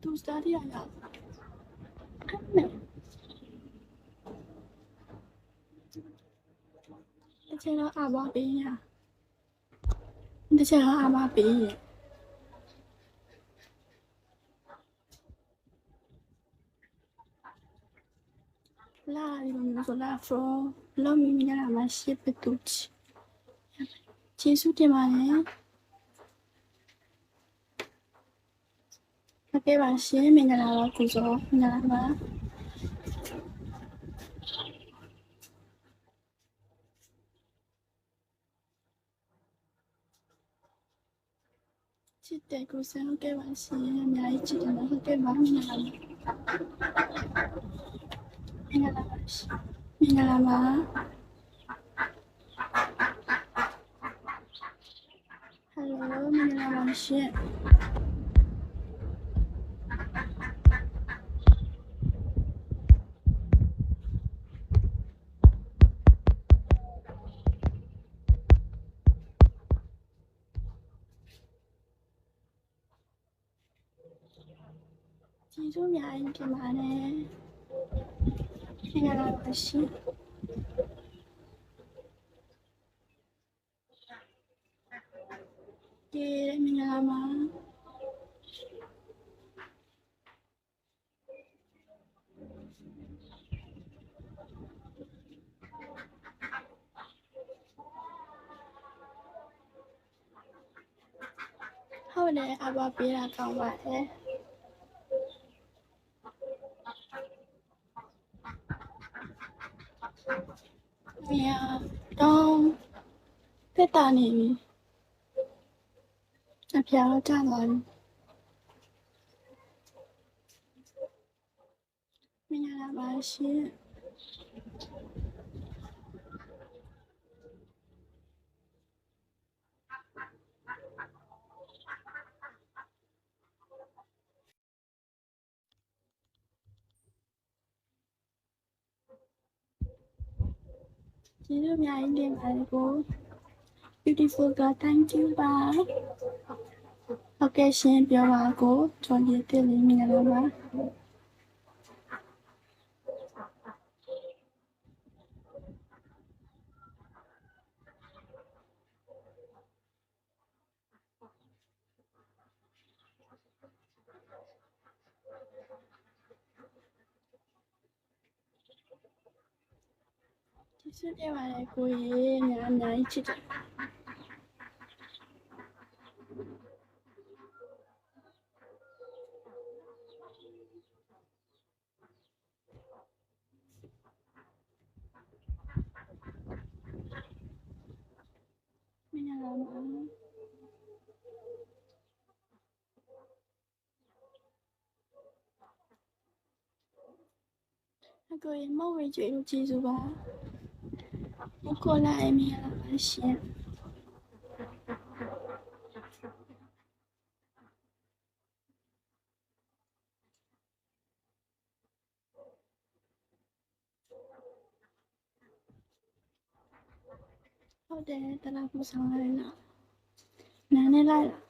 သူစတားတရားရအဲ့တချင်တော့အဘပေးရတချင်တော့အဘပေးရလာဒီလိုမျိုးဆိုလာ from လောမီမီလာမရှိပတူချီကျေးဇူးတင်ပါတယ်โอเคပါရှင်မင်္ဂလာပါကုစောမင်္ဂလာပါချစ်တဲ့ကုစောဟုတ်ကဲ့ပါရှင်အများကြီးချစ်တယ်နော်ဟုတ်ကဲ့ပါမင်္ဂလာပါမင်္ဂလာပါရှင်မင်္ဂလာပါဟယ်လိုမင်္ဂလာပါရှင်ကျေးဇူးအများကြီးတင်ပါတယ်မင်္ဂလာပါရှင်ကျေးဇူးမင်္ဂလာပါဟုတ်တယ်အဘပေးတာကောင်းပါတယ်မြာတော့တက်တာနေပြီအဖျားတော့ကြာသွားပြီမင်္ဂလာပါရှင်ကျေးဇူးအများကြီးတင်ပါတယ်ကို beautiful girl thank you ပါဟုတ်ကဲ့ရှင်ပြောပါကိုကျွန်တော်တင်လေးမင်္ဂလာပါကျေးဇူးတင်ပါတယ်ကိုရေညာအများကြီးချစ်တယ်မင်္ဂလာပါအကိုရေမောက်ဝေကျွေးလို့ကျေးဇူးပါကိုလာအမင်္ဂလာပါရှင်ဟုတ်တယ်တလားပူဆောင်လိုက်လားနားနဲ့လိုက်လား